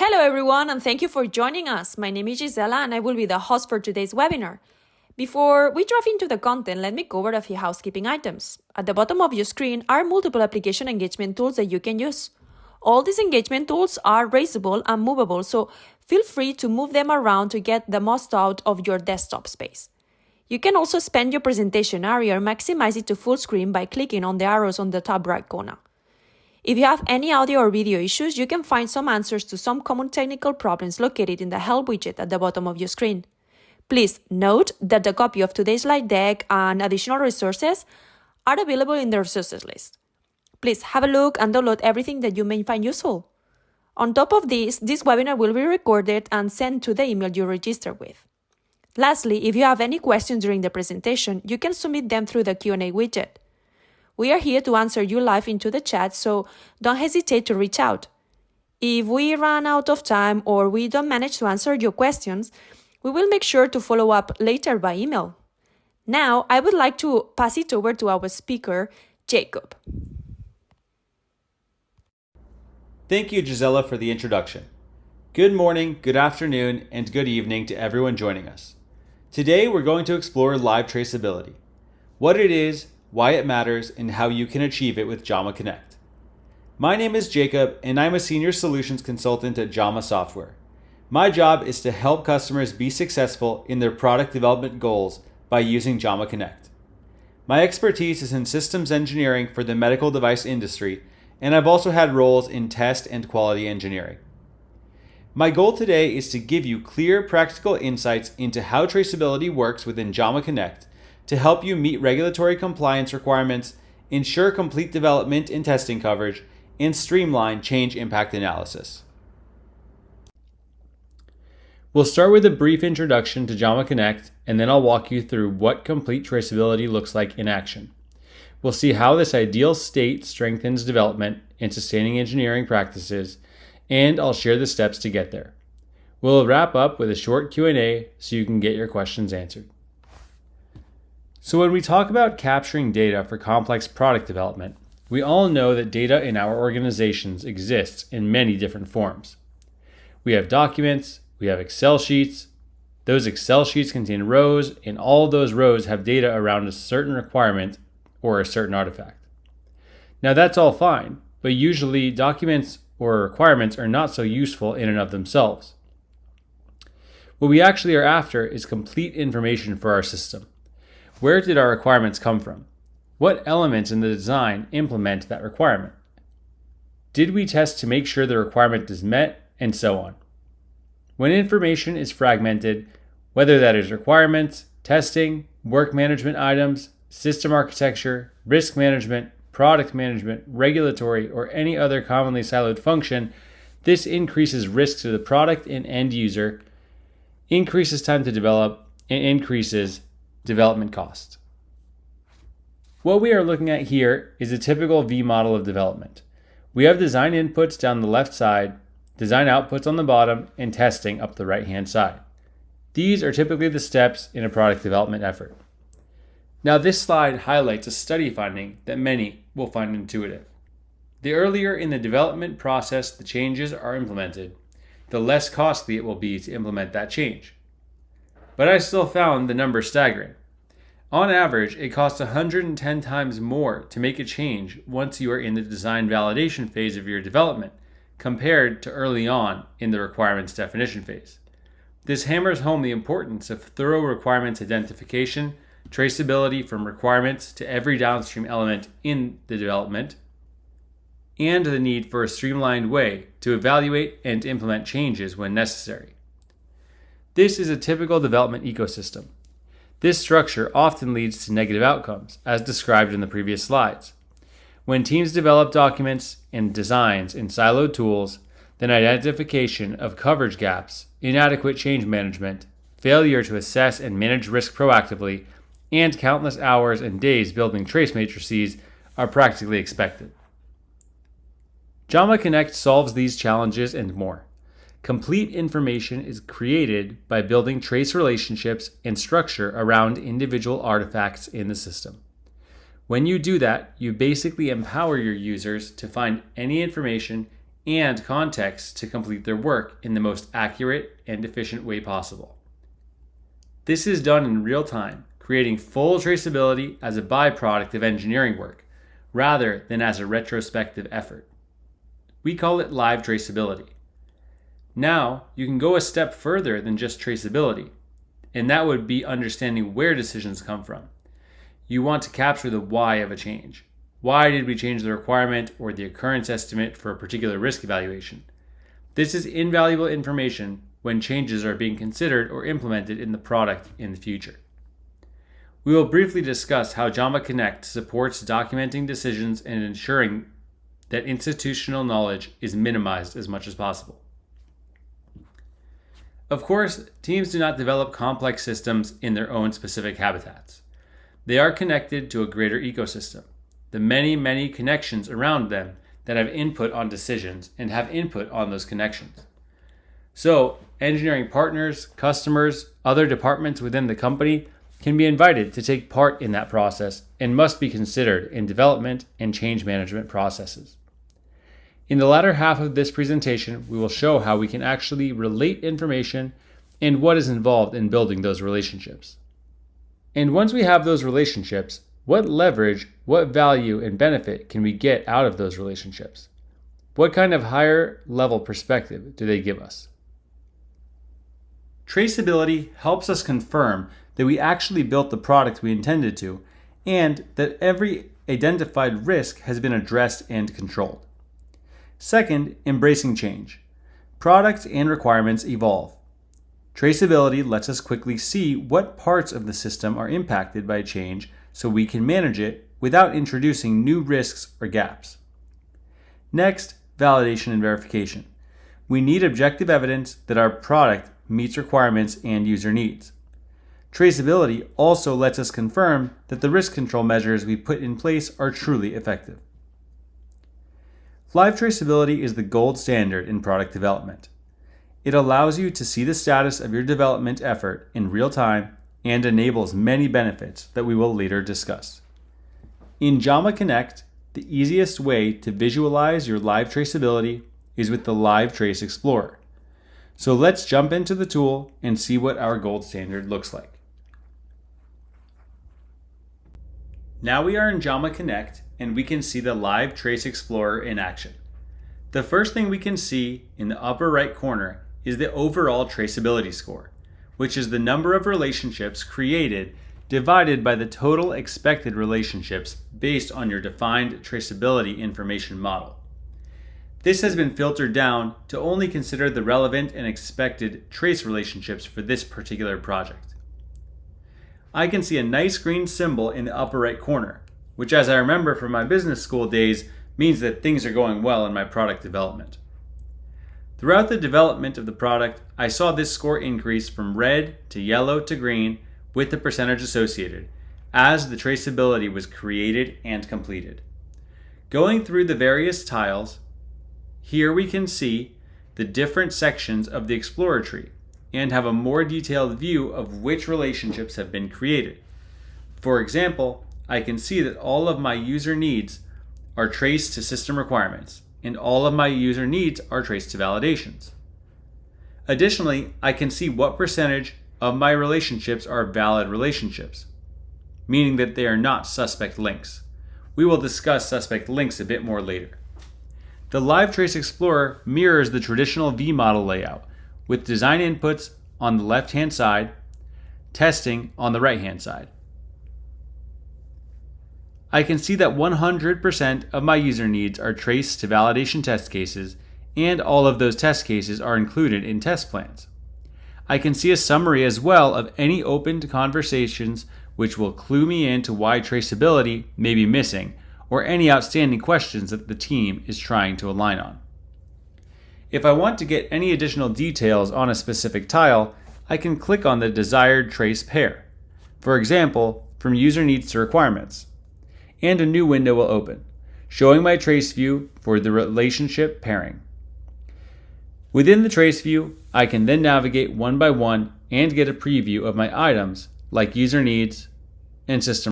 Hello everyone, and thank you for joining us. My name is Gisela and I will be the host for today's webinar. Before we dive into the content, let me cover a few housekeeping items. At the bottom of your screen are multiple application engagement tools that you can use. All these engagement tools are raisable and movable, so feel free to move them around to get the most out of your desktop space. You can also expand your presentation area or maximize it to full screen by clicking on the arrows on the top right corner. If you have any audio or video issues, you can find some answers to some common technical problems located in the Help widget at the bottom of your screen. Please note that the copy of today's slide deck and additional resources are available in the resources list. Please have a look and download everything that you may find useful. On top of this webinar will be recorded and sent to the email you registered with. Lastly, if you have any questions during the presentation, you can submit them through the Q&A widget. We are here to answer you live into the chat, so don't hesitate to reach out. If we run out of time or we don't manage to answer your questions, we will make sure to follow up later by email. Now, I would like to pass it over to our speaker, Jacob. Thank you, Gisela, for the introduction. Good morning, good afternoon, and good evening to everyone joining us. Today, we're going to explore live traceability, what it is, why it matters, and how you can achieve it with Jama Connect. My name is Jacob, and I'm a senior solutions consultant at Jama Software. My job is to help customers be successful in their product development goals by using Jama Connect. My expertise is in systems engineering for the medical device industry, and I've also had roles in test and quality engineering. My goal today is to give you clear, practical insights into how traceability works within Jama Connect to help you meet regulatory compliance requirements, ensure complete development and testing coverage, and streamline change impact analysis. We'll start with a brief introduction to Jama Connect, and then I'll walk you through what complete traceability looks like in action. We'll see how this ideal state strengthens development and sustaining engineering practices, and I'll share the steps to get there. We'll wrap up with a short Q&A so you can get your questions answered. So when we talk about capturing data for complex product development, we all know that data in our organizations exists in many different forms. We have documents, we have Excel sheets. Those Excel sheets contain rows, and all those rows have data around a certain requirement or a certain artifact. Now that's all fine, but usually documents or requirements are not so useful in and of themselves. What we actually are after is complete information for our system. Where did our requirements come from? What elements in the design implement that requirement? Did we test to make sure the requirement is met, and so on? When information is fragmented, whether that is requirements, testing, work management items, system architecture, risk management, product management, regulatory, or any other commonly siloed function, this increases risk to the product and end user, increases time to develop, and increases development cost. What we are looking at here is a typical V model of development. We have design inputs down the left side, design outputs on the bottom, and testing up the right-hand side. These are typically the steps in a product development effort. Now this slide highlights a study finding that many will find intuitive. The earlier in the development process the changes are implemented, the less costly it will be to implement that change. But I still found the number staggering. On average, it costs 110 times more to make a change once you are in the design validation phase of your development compared to early on in the requirements definition phase. This hammers home the importance of thorough requirements identification, traceability from requirements to every downstream element in the development, and the need for a streamlined way to evaluate and implement changes when necessary. This is a typical development ecosystem. This structure often leads to negative outcomes, as described in the previous slides. When teams develop documents and designs in siloed tools, then identification of coverage gaps, inadequate change management, failure to assess and manage risk proactively, and countless hours and days building trace matrices are practically expected. Jama Connect solves these challenges and more. Complete information is created by building trace relationships and structure around individual artifacts in the system. When you do that, you basically empower your users to find any information and context to complete their work in the most accurate and efficient way possible. This is done in real time, creating full traceability as a byproduct of engineering work, rather than as a retrospective effort. We call it live traceability. Now, you can go a step further than just traceability, and that would be understanding where decisions come from. You want to capture the why of a change. Why did we change the requirement or the occurrence estimate for a particular risk evaluation? This is invaluable information when changes are being considered or implemented in the product in the future. We will briefly discuss how Jamba Connect supports documenting decisions and ensuring that institutional knowledge is minimized as much as possible. Of course, teams do not develop complex systems in their own specific habitats. They are connected to a greater ecosystem, the many connections around them that have input on decisions and have input on those connections. So, engineering partners, customers, other departments within the company can be invited to take part in that process and must be considered in development and change management processes. In the latter half of this presentation, we will show how we can actually relate information and what is involved in building those relationships. And once we have those relationships, what leverage, what value and benefit can we get out of those relationships? What kind of higher level perspective do they give us? Traceability helps us confirm that we actually built the product we intended to, and that every identified risk has been addressed and controlled. Second, embracing change. Products and requirements evolve. Traceability lets us quickly see what parts of the system are impacted by change so we can manage it without introducing new risks or gaps. Next, validation and verification. We need objective evidence that our product meets requirements and user needs. Traceability also lets us confirm that the risk control measures we put in place are truly effective. Live traceability is the gold standard in product development. It allows you to see the status of your development effort in real time and enables many benefits that we will later discuss. In Jama Connect, the easiest way to visualize your live traceability is with the Live Trace Explorer. So let's jump into the tool and see what our gold standard looks like. Now we are in Jama Connect and we can see the Live Trace Explorer in action. The first thing we can see in the upper right corner is the overall traceability score, which is the number of relationships created divided by the total expected relationships based on your defined traceability information model. This has been filtered down to only consider the relevant and expected trace relationships for this particular project. I can see a nice green symbol in the upper right corner, which, as I remember from my business school days, means that things are going well in my product development. Throughout the development of the product, I saw this score increase from red to yellow to green with the percentage associated as the traceability was created and completed. Going through the various tiles, here we can see the different sections of the Explorer tree and have a more detailed view of which relationships have been created. For example, I can see that all of my user needs are traced to system requirements, and all of my user needs are traced to validations. Additionally, I can see what percentage of my relationships are valid relationships, meaning that they are not suspect links. We will discuss suspect links a bit more later. The Live Trace Explorer mirrors the traditional V-model layout, with design inputs on the left-hand side, testing on the right-hand side. I can see that 100% of my user needs are traced to validation test cases, and all of those test cases are included in test plans. I can see a summary as well of any opened conversations, which will clue me into why traceability may be missing, or any outstanding questions that the team is trying to align on. If I want to get any additional details on a specific tile, I can click on the desired trace pair, for example, from user needs to requirements, and a new window will open, showing my trace view for the relationship pairing. Within the trace view, I can then navigate one by one and get a preview of my items like user needs and system